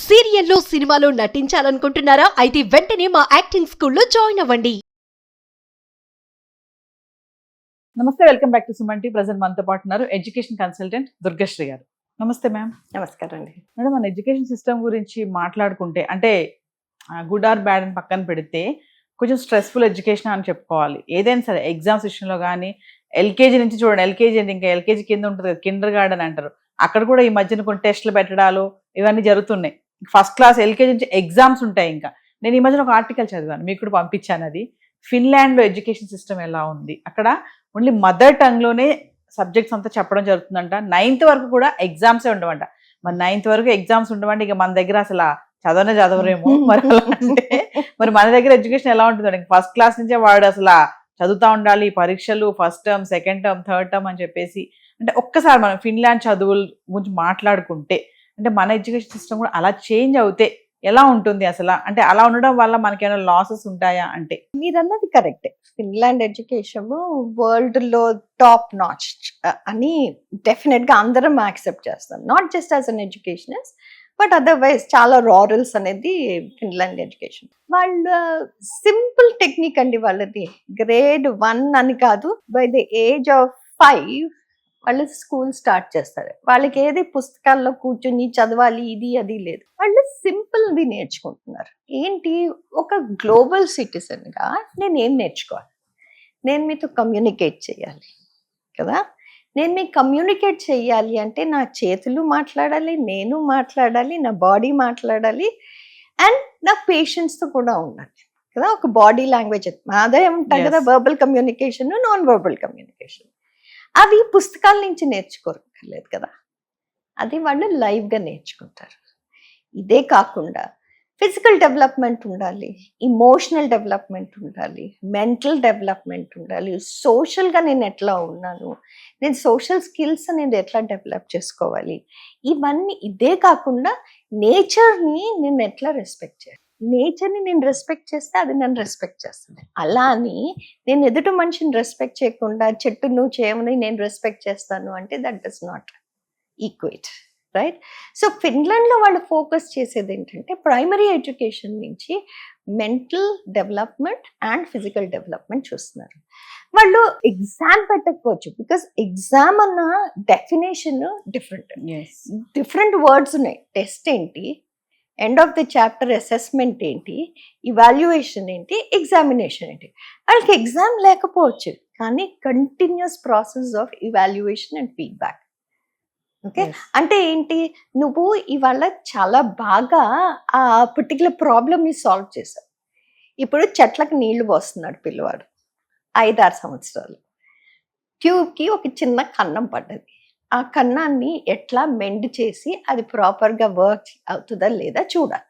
సీరియల్లో సినిమాలో నటించాలనుకుంటున్నారా? అయితే వెంటనే మా యాక్టింగ్ స్కూల్లో జాయిన్ అవ్వండి. నమస్తే, welcome back to Suman T. Present మనతో పాటు ఉన్నారు ఎడ్యుకేషన్ కన్సల్టెంట్ దుర్గశ్రీ గారు. నమస్తే మ్యామ్. నమస్కారం అండి. మేడం, మన ఎడ్యుకేషన్ సిస్టమ్ గురించి మాట్లాడుకుంటే అంటే గుడ్ ఆర్ బ్యాడ్ అని పక్కన పెడితే కొంచెం స్ట్రెస్ఫుల్ ఎడ్యుకేషన్ అని చెప్పుకోవాలి. ఏదైనా సరే ఎగ్జామ్స్ విషయంలో కానీ, ఎల్కేజీ నుంచి చూడండి, ఎల్కేజీ అంటే ఇంకా ఎల్కేజీ కింద ఉంటుంది కదా, కిండర్ గార్డెన్ అంటారు. అక్కడ కూడా ఈ మధ్యన కొన్ని టెస్టులు పెట్టడాలు ఇవన్నీ జరుగుతున్నాయి. ఫస్ట్ క్లాస్ ఎల్కేజీ నుంచి ఎగ్జామ్స్ ఉంటాయి. ఇంకా నేను ఈ మధ్యన ఒక ఆర్టికల్ చదివాను, మీకు కూడా పంపించాను. అది ఫిన్లాండ్లో ఎడ్యుకేషన్ సిస్టమ్ ఎలా ఉంది, అక్కడ ఓన్లీ మదర్ టంగ్లోనే సబ్జెక్ట్స్ అంతా చెప్పడం జరుగుతుందంట. 9th వరకు కూడా ఎగ్జామ్సే ఉండవంట. మరి 9th వరకు ఎగ్జామ్స్ ఉండవంటే ఇక మన దగ్గర అసలు చదవరేమో మరి అలా అంటే మరి మన దగ్గర ఎడ్యుకేషన్ ఎలా ఉంటుందండి? ఫస్ట్ క్లాస్ నుంచే వాడు అసలు చదువుతూ ఉండాలి, పరీక్షలు first term, second term, third term అని చెప్పేసి. అంటే ఒక్కసారి మనం ఫిన్లాండ్ చదువుల గురించి మాట్లాడుకుంటే, అంటే మన ఎడ్యుకేషన్ సిస్టమ్ కూడా అలా చేంజ్ అవుతే ఎలా ఉంటుంది అసలు? అంటే అలా ఉండడం వల్ల మనకేమైనా లాసెస్ ఉంటాయా? అంటే మీరు అన్నది కరెక్టే. ఫిన్లాండ్ ఎడ్యుకేషన్ వరల్డ్ లో టాప్ నాచ్ అని డెఫినెట్ గా అందరం యాక్సెప్ట్ చేస్తాం. Not just as an educationist but otherwise చాలా రారల్స్ అనేది ఫిన్లాండ్ ఎడ్యుకేషన్. వాళ్ళ సింపుల్ టెక్నిక్ అండి వాళ్ళది. గ్రేడ్ 1 అని కాదు, బై ద ఏజ్ ఆఫ్ 5 వాళ్ళు స్కూల్ స్టార్ట్ చేస్తారు. వాళ్ళకి ఏది పుస్తకాల్లో కూర్చుని చదవాలి ఇది అది లేదు. వాళ్ళు సింపుల్ది నేర్చుకుంటున్నారు. ఏంటి, ఒక గ్లోబల్ సిటిజన్గా నేను ఏం నేర్చుకోవాలి? నేను మీతో కమ్యూనికేట్ చేయాలి కదా. నేను మీకు కమ్యూనికేట్ చేయాలి అంటే నా చేతులు మాట్లాడాలి, నేను మాట్లాడాలి, నా బాడీ మాట్లాడాలి, అండ్ నా పేషెంట్స్తో కూడా ఉండాలి కదా. ఒక బాడీ లాంగ్వేజ్ అదే ఉంటాయి కదా, verbal communication, non verbal communication. అవి పుస్తకాల నుంచి నేర్చుకోలేదు కదా, అది వాళ్ళు లైవ్గా నేర్చుకుంటారు. ఇదే కాకుండా ఫిజికల్ డెవలప్మెంట్ ఉండాలి, ఇమోషనల్ డెవలప్మెంట్ ఉండాలి, మెంటల్ డెవలప్మెంట్ ఉండాలి, సోషల్గా నేను ఎట్లా ఉన్నాను, నేను సోషల్ స్కిల్స్ అనేది ఎట్లా డెవలప్ చేసుకోవాలి, ఇవన్నీ. ఇదే కాకుండా నేచర్ని నేను ఎట్లా రెస్పెక్ట్ చేయాలి, నేచర్ని నేను రెస్పెక్ట్ చేస్తే అది నన్ను రెస్పెక్ట్ చేస్తుంది. అలా అని నేను ఎదుటి మనిషిని రెస్పెక్ట్ చేయకుండా చెట్టును చేయమని నేను రెస్పెక్ట్ చేస్తాను అంటే that does not equate, right? So ఫిన్లాండ్లో వాళ్ళు ఫోకస్ చేసేది ఏంటంటే ప్రైమరీ ఎడ్యుకేషన్ నుంచి mental development and physical development చూస్తున్నారు. వాళ్ళు ఎగ్జామ్ పెట్టకపోవచ్చు, బికాస్ ఎగ్జామ్ అన్న డెఫినేషన్ డిఫరెంట్ వర్డ్స్ ఉన్నాయి. టెస్ట్ ఏంటి, end of the chapter assessment ఏంటి, ఇవాల్యుయేషన్ ఏంటి, ఎగ్జామినేషన్ ఏంటి. వాళ్ళకి ఎగ్జామ్ లేకపోవచ్చు, కానీ continuous process of evaluation and feedback. Okay, అంటే ఏంటి, నువ్వు ఇవాళ చాలా బాగా ఆ పర్టికులర్ ప్రాబ్లమ్ని సాల్వ్ చేశావు. ఇప్పుడు చెట్లకు నీళ్లు పోస్తున్నాడు పిల్లవాడు, 5-6 సంవత్సరాలు. ట్యూబ్కి ఒక చిన్న కన్నం పడ్డది. ఆ కన్నాన్ని ఎట్లా మెండ్ చేసి అది ప్రాపర్గా వర్క్ అవుతుందా లేదా చూడాలి.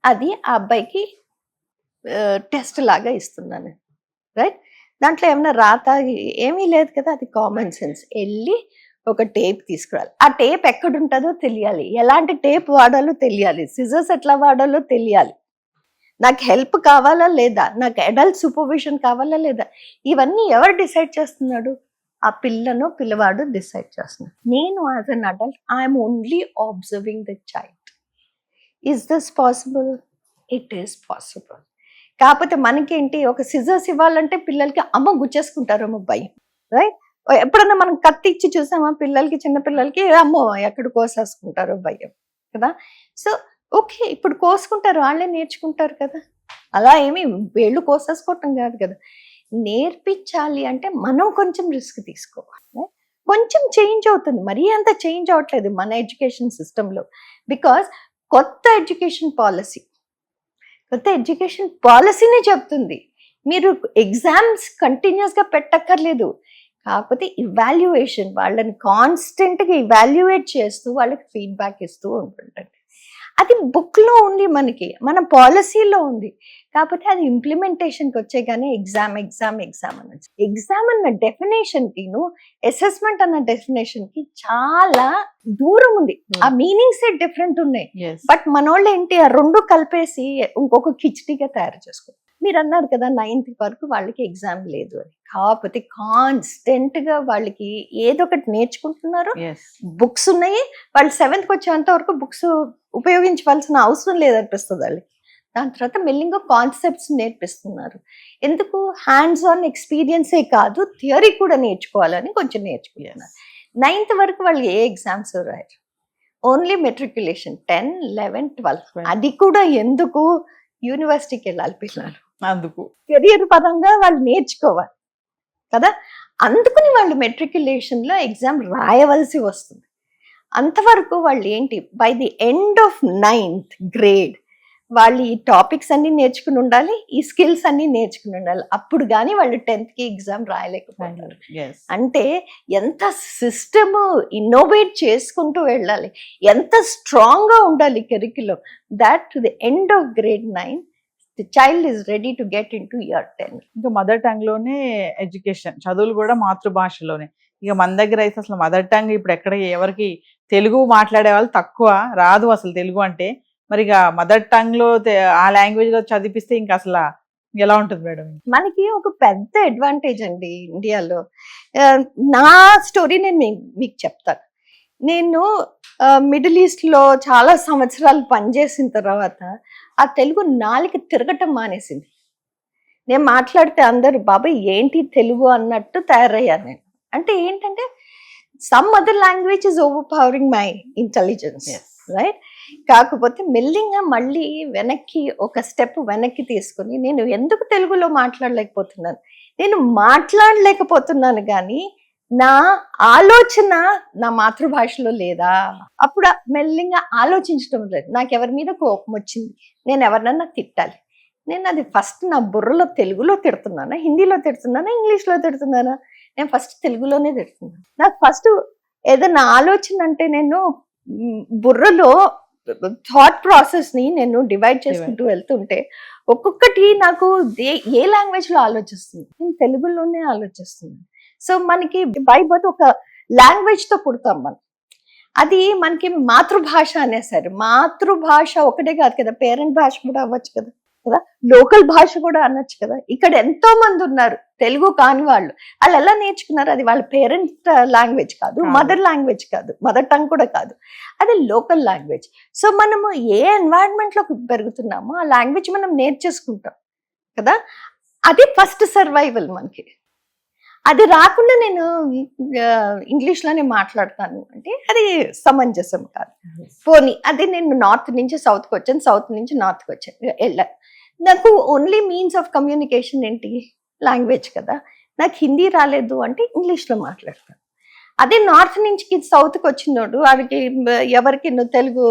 అది ఆ అబ్బాయికి టెస్ట్ లాగా ఇస్తున్నాను, రైట్? దాంట్లో ఏమైనా రాత ఏమీ లేదు కదా, అది కామన్ సెన్స్. వెళ్ళి ఒక టేప్ తీసుకురావాలి. ఆ టేప్ ఎక్కడ ఉంటుందో తెలియాలి, ఎలాంటి టేప్ వాడాలో తెలియాలి, సిజర్స్ ఎట్లా వాడాలో తెలియాలి, నాకు హెల్ప్ కావాలా లేదా, నాకు అడల్ట్ సూపర్విజన్ కావాలా లేదా, ఇవన్నీ ఎవరు డిసైడ్ చేస్తున్నాడు? ఆ పిల్లవాడు డిసైడ్ చేస్తున్నాడు. నేను as an adult I'm only observing the child. Is this possible? It is possible. కాకపోతే మనకేంటి, ఒక సిజర్స్ ఇవ్వాలంటే పిల్లలకి అమ్మ గుచ్చేసుకుంటారేమో భయం, రైట్? ఎప్పుడన్నా మనం కత్తి ఇచ్చి చూసామా పిల్లలకి, చిన్నపిల్లలకి అమ్మో ఎక్కడ కోసేసుకుంటారో భయం కదా. సో ఓకే, ఇప్పుడు కోసుకుంటారు, వాళ్ళే నేర్చుకుంటారు కదా. అలా ఏమి వేళ్ళు కోసేసుకోవటం కాదు కదా. నేర్పించాలి అంటే మనం కొంచెం రిస్క్ తీసుకోవాలి. కొంచెం చేంజ్ అవుతుంది, మరీ అంత చేంజ్ అవ్వట్లేదు మన ఎడ్యుకేషన్ సిస్టంలో. బికాస్ కొత్త ఎడ్యుకేషన్ పాలసీనే చెప్తుంది మీరు ఎగ్జామ్స్ కంటిన్యూస్గా పెట్టక్కర్లేదు, కాకపోతే ఇవాల్యుయేషన్, వాళ్ళని కాన్స్టెంట్గా ఇవాల్యుయేట్ చేస్తూ వాళ్ళకి ఫీడ్బ్యాక్ ఇస్తూ ఉంటుందండి. అది బుక్లో ఉంది, మనకి మన పాలసీలో ఉంది, కాకపోతే అది ఇంప్లిమెంటేషన్కి వచ్చే కానీ ఎగ్జామ్ అనొచ్చు. ఎగ్జామ్ అన్న డెఫినేషన్కి అసెస్మెంట్ అన్న డెఫినేషన్కి చాలా దూరం ఉంది. ఆ మీనింగ్స్ డిఫరెంట్ ఉన్నాయి. బట్ మనోళ్ళు ఏంటి, ఆ రెండు కలిపేసి ఇంకొక కిచడీగా తయారు చేసుకోవాలి. మీరు అన్నారు కదా 9th వరకు వాళ్ళకి ఎగ్జామ్ లేదు అని, కాకపోతే కాన్స్టెంట్ గా వాళ్ళకి ఏదో ఒకటి నేర్చుకుంటున్నారు. బుక్స్ ఉన్నాయి, వాళ్ళు 7th వచ్చేంత వరకు బుక్స్ ఉపయోగించవలసిన అవసరం లేదనిపిస్తుంది వాళ్ళకి. దాని తర్వాత మెల్లిగా కాన్సెప్ట్స్ నేర్పిస్తున్నారు. ఎందుకు హ్యాండ్స్ ఆన్ ఎక్స్పీరియన్సే కాదు, థియరీ కూడా నేర్చుకోవాలని కొంచెం నేర్చుకుంటున్నారు. 9th వరకు వాళ్ళు ఏ ఎగ్జామ్స్ రాయరు, ఓన్లీ మెట్రికులేషన్ 10, 11, 12. అది కూడా ఎందుకు, యూనివర్సిటీకి వెళ్ళాలి పిల్లలు, అందుకు కెరియర్ పరంగా వాళ్ళు నేర్చుకోవాలి కదా. అందుకని వాళ్ళు మెట్రికులేషన్ లో ఎగ్జామ్ రాయవలసి వస్తుంది. అంతవరకు వాళ్ళు ఏంటి, by the end of 9th grade వాళ్ళు ఈ టాపిక్స్ అన్ని నేర్చుకుని ఉండాలి, ఈ స్కిల్స్ అన్ని నేర్చుకుని ఉండాలి. అప్పుడు కానీ వాళ్ళు 10th కి ఎగ్జామ్ రాయలేకపోతారు. అంటే ఎంత సిస్టమ్ ఇన్నోవేట్ చేసుకుంటూ వెళ్ళాలి, ఎంత స్ట్రాంగ్ గా ఉండాలి curriculum, that to the end of grade 9 the child is ready to get in to year 10. ఇంకా మదర్ టంగ్ లోనే ఎడ్యుకేషన్, చదువులు కూడా మాతృభాషలోనే. ఇక మన దగ్గర అయితే అసలు మదర్ టంగ్ ఇప్పుడు ఎక్కడ ఎవరికి, తెలుగు మాట్లాడే వాళ్ళు తక్కువ, రాదు అసలు తెలుగు అంటే. మరి ఇక మదర్ టంగ్ లో ఆ లాంగ్వేజ్ లో చదివిస్తే ఇంకా అసలు ఎలా ఉంటుంది మేడం? మనకి ఒక పెద్ద అడ్వాంటేజ్ అండి ఇండియాలో. నా స్టోరీ నేను మీకు చెప్తాను. నేను మిడిల్ ఈస్ట్ లో చాలా సంవత్సరాలు పనిచేసిన తర్వాత ఆ తెలుగు నాలుక తిరగటం మానేసింది. నేను మాట్లాడితే అందరూ బాబాయ్ ఏంటి తెలుగు అన్నట్టు తయారయ్యాను నేను. అంటే ఏంటంటే some other language is over pouring my intelligence, right? కాకపోతే మెల్లిగా మళ్ళీ వెనక్కి ఒక స్టెప్ వెనక్కి తీసుకుని నేను ఎందుకు తెలుగులో మాట్లాడలేకపోతున్నాను, నేను మాట్లాడలేకపోతున్నాను కానీ నా ఆలోచన నా మాతృభాషలో లేదా. అప్పుడు మెల్లిగా ఆలోచించడం లేదు, నాకు ఎవరి మీద కోపం వచ్చింది, నేను ఎవరినన్నా తిట్టాలి, నేను అది ఫస్ట్ నా బుర్రలో తెలుగులో తిడుతున్నానా, హిందీలో తిడుతున్నానా, ఇంగ్లీష్లో తిడుతున్నానా? నేను ఫస్ట్ తెలుగులోనే తిడుతున్నాను. నాకు ఫస్ట్ ఏదైనా ఆలోచన అంటే నేను బుర్రలో థాట్ ప్రాసెస్ ని నేను డివైడ్ చేసుకుంటూ వెళ్తుంటే ఒక్కొక్కటి నాకు ఏ లాంగ్వేజ్ లో ఆలోచిస్తుంది, నేను తెలుగులోనే ఆలోచిస్తున్నాను. సో మనకి బై బర్త్ ఒక లాంగ్వేజ్ తో పుడతాం మనం, అది మనకి మాతృభాష అనేసారు. మాతృభాష ఒకటే కాదు కదా, పేరెంట్ భాష కూడా అవ్వచ్చు కదా, లోకల్ భాష కూడా అనొచ్చు కదా. ఇక్కడ ఎంతో మంది ఉన్నారు తెలుగు కాని వాళ్ళు, వాళ్ళు ఎలా నేర్చుకున్నారు? అది వాళ్ళ పేరెంట్ లాంగ్వేజ్ కాదు, మదర్ లాంగ్వేజ్ కాదు, మదర్ టంగ్ కూడా కాదు, అది లోకల్ లాంగ్వేజ్. సో మనము ఏ ఎన్వైరన్మెంట్ లో పెరుగుతున్నామో ఆ లాంగ్వేజ్ మనం నేర్చేసుకుంటాం కదా. అది ఫస్ట్ సర్వైవల్ మనకి. అది రాకుండా నేను ఇంగ్లీష్ లోనే మాట్లాడతాను అంటే అది సమంజసం కాదు. పోనీ అది నేను నార్త్ నుంచి సౌత్కి వచ్చాను, సౌత్ నుంచి నార్త్కి వచ్చాను, వెళ్ళాను. నాకు ఓన్లీ మీన్స్ ఆఫ్ కమ్యూనికేషన్ ఏంటి, లాంగ్వేజ్ కదా. నాకు హిందీ రాలేదు అంటే ఇంగ్లీష్లో మాట్లాడతాను. అదే నార్త్ నుంచి సౌత్కి వచ్చినోడు వాడికి ఎవరికి తెలుగు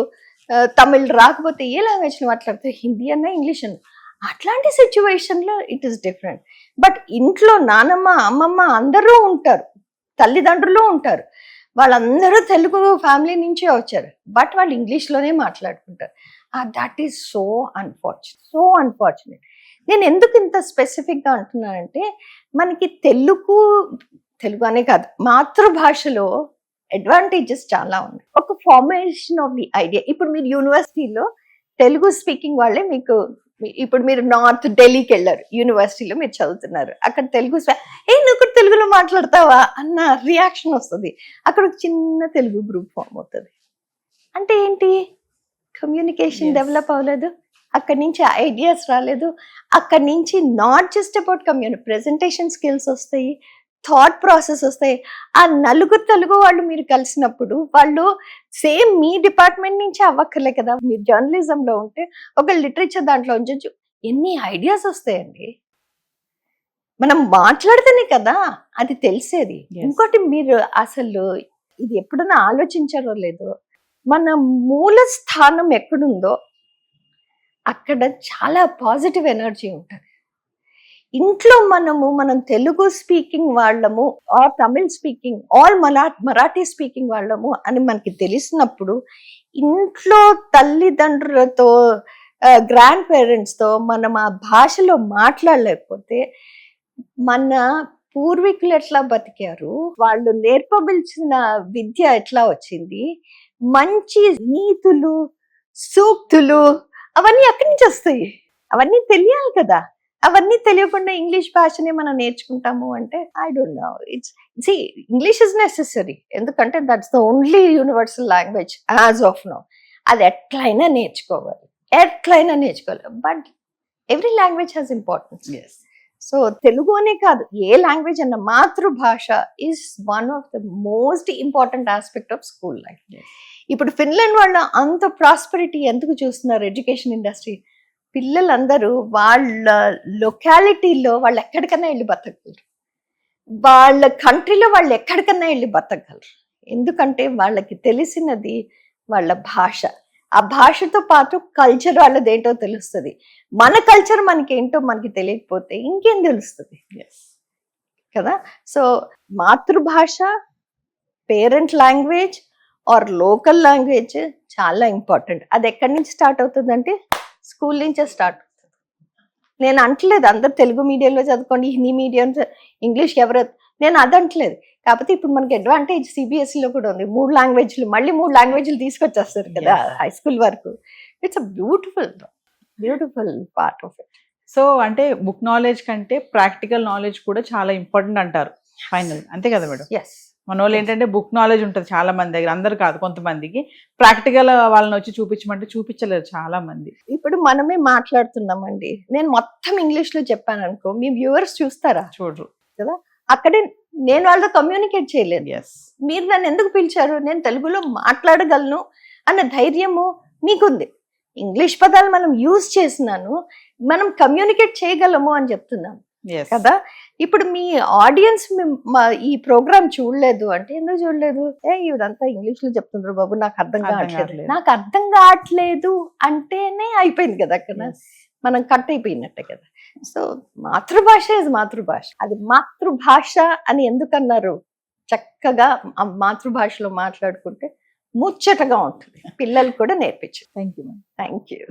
తమిళ్ రాకపోతే ఏ లాంగ్వేజ్లో మాట్లాడతారు, హిందీ అన్నా ఇంగ్లీష్ అన్నా. అట్లాంటి సిచ్యువేషన్లో ఇట్ ఈస్ డిఫరెంట్. బట్ ఇంట్లో నానమ్మ అమ్మమ్మ అందరూ ఉంటారు, తల్లిదండ్రులు ఉంటారు, వాళ్ళందరూ తెలుగు ఫ్యామిలీ నుంచే వచ్చారు, బట్ వాళ్ళు ఇంగ్లీష్లోనే మాట్లాడుకుంటారు. That is so unfortunate. నేను ఎందుకు ఇంత స్పెసిఫిక్గా అంటున్నానంటే మనకి తెలుగు అనే కాదు మాతృభాషలో అడ్వాంటేజెస్ చాలా ఉన్నాయి. ఒక ఫార్మేషన్ ఆఫ్ ది ఐడియా. ఇప్పుడు మీరు యూనివర్సిటీలో తెలుగు స్పీకింగ్ వాళ్ళే మీకు, ఇప్పుడు మీరు నార్త్ ఢిల్లీకి వెళ్ళారు, యూనివర్సిటీలో మీరు చదువుతున్నారు, అక్కడ తెలుగు నువ్వు కూడా తెలుగులో మాట్లాడతావా అన్న రియాక్షన్ వస్తుంది. అక్కడ ఒక చిన్న తెలుగు గ్రూప్ ఫామ్ అవుతుంది. అంటే ఏంటి, కమ్యూనికేషన్ డెవలప్ అవ్వలేదు, అక్కడి నుంచి ఐడియాస్ రాలేదు, అక్కడి నుంచి not just about presentation skills వస్తాయి, థాట్ ప్రాసెస్ వస్తాయి. ఆ నలుగురు తెలుగు వాళ్ళు మీరు కలిసినప్పుడు వాళ్ళు సేమ్ మీ డిపార్ట్మెంట్ నుంచి అవ్వక్కర్లే కదా. మీరు జర్నలిజంలో ఉంటే ఒక లిటరేచర్ దాంట్లో ఉంచొచ్చు, ఎన్ని ఐడియాస్ వస్తాయండి. మనం మాట్లాడితేనే కదా అది తెలిసేది. ఇంకోటి మీరు అసలు ఇది ఎప్పుడైనా ఆలోచించారో లేదో, మన మూల స్థానం ఎక్కడుందో అక్కడ చాలా పాజిటివ్ ఎనర్జీ ఉంటుంది. ఇంట్లో మనం తెలుగు స్పీకింగ్ వాళ్ళము or Tamil speaking or Marathi speaking వాళ్ళము అని మనకి తెలిసినప్పుడు ఇంట్లో తల్లిదండ్రులతో గ్రాండ్ పేరెంట్స్తో మనం ఆ భాషలో మాట్లాడలేకపోతే మన పూర్వీకులు ఎట్లా బతికారు, వాళ్ళు నేర్పబిల్చిన విద్య ఎట్లా వచ్చింది, మంచి నీతులు సూక్తులు అవన్నీ ఎక్కడి నుంచి వస్తాయి, అవన్నీ తెలియాలి కదా. అవన్నీ తెలియకుండా ఇంగ్లీష్ భాషని మనం నేర్చుకుంటాము అంటే I don't know. English is necessary, ఎందుకంటే that's the only universal language as of now. అది ఎట్లయినా నేర్చుకోవాలి, but every language has importance. So Telugu అనే కాదు, ఏ లాంగ్వేజ్ అన్న మాతృభాష is one of the most important aspect of school life. ఇప్పుడు ఫిన్లాండ్ వాళ్ళ అంత ప్రాస్పరిటీ ఎందుకు చూస్తున్నారు ఎడ్యుకేషన్ ఇండస్ట్రీ? పిల్లలందరూ వాళ్ళ లొకాలిటీలో వాళ్ళు ఎక్కడికన్నా వెళ్ళి బతకగలరు, వాళ్ళ కంట్రీలో వాళ్ళు ఎక్కడికన్నా వెళ్ళి బతకగలరు. ఎందుకంటే వాళ్ళకి తెలిసినది వాళ్ళ భాష, ఆ భాషతో పాటు కల్చర్ వాళ్ళది ఏంటో తెలుస్తుంది. మన కల్చర్ మనకి ఏంటో మనకి తెలియకపోతే ఇంకేం తెలుస్తుంది కదా. సో మాతృభాష, parent language or local language చాలా ఇంపార్టెంట్. అది ఎక్కడి నుంచి స్టార్ట్ అవుతుందంటే స్కూల్ నుంచే స్టార్ట్ అవుతుంది. నేను అంటలేదు అందరు తెలుగు మీడియంలో చదువుకోండి, హిందీ మీడియం, ఇంగ్లీష్ ఎవరో, నేను అది అంటలేదు. కాకపోతే ఇప్పుడు మనకి అడ్వాంటేజ్ సిబిఎస్ఈలో కూడా ఉంది, 3 లాంగ్వేజ్లు, మళ్ళీ 3 లాంగ్వేజ్లు తీసుకొచ్చేస్తారు కదా హై స్కూల్ వరకు. It's a beautiful part of it. So అంటే బుక్ నాలెడ్జ్ కంటే ప్రాక్టికల్ నాలెడ్జ్ కూడా చాలా ఇంపార్టెంట్ అంటారు ఫైనల్, అంతే కదా మేడం? ఎస్. మన వాళ్ళు ఏంటంటే బుక్ నాలెడ్జ్ ఉంటుంది చాలా మంది దగ్గర, అందరు కాదు, కొంతమందికి ప్రాక్టికల్ వాళ్ళని వచ్చి చూపించమంటే చూపించలేరు చాలా మంది. ఇప్పుడు మనమే మాట్లాడుతున్నామండి, నేను మొత్తం ఇంగ్లీష్ లో చెప్పాను అనుకో, మీ వ్యూవర్స్ చూస్తారా? చూడరు కదా. అక్కడే నేను వాళ్ళతో కమ్యూనికేట్ చేయలేదు. ఎస్. మీరు నన్ను ఎందుకు పిలిచారు? నేను తెలుగులో మాట్లాడగలను అన్న ధైర్యము మీకుంది. ఇంగ్లీష్ పదాలు మనం యూజ్ చేసినాను, మనం కమ్యూనికేట్ చేయగలము అని చెప్తున్నాను కదా. ఇప్పుడు మీ ఆడియన్స్ ఈ ప్రోగ్రామ్ చూడలేదు అంటే ఎందుకు చూడలేదు? ఇదంతా ఇంగ్లీష్ లో చెప్తున్నారు బాబు, నాకు అర్థం కావట్లేదు అంటేనే అయిపోయింది కదా అక్కడ, మనం కట్ అయిపోయినట్టే కదా. సో మాతృభాష ఇస్ మాతృభాష. అది మాతృభాష అని ఎందుకన్నారు? చక్కగా మాతృభాషలో మాట్లాడుకుంటే ముచ్చటగా ఉంటుంది, పిల్లలు కూడా నేర్పించు. Thank you. Thank you.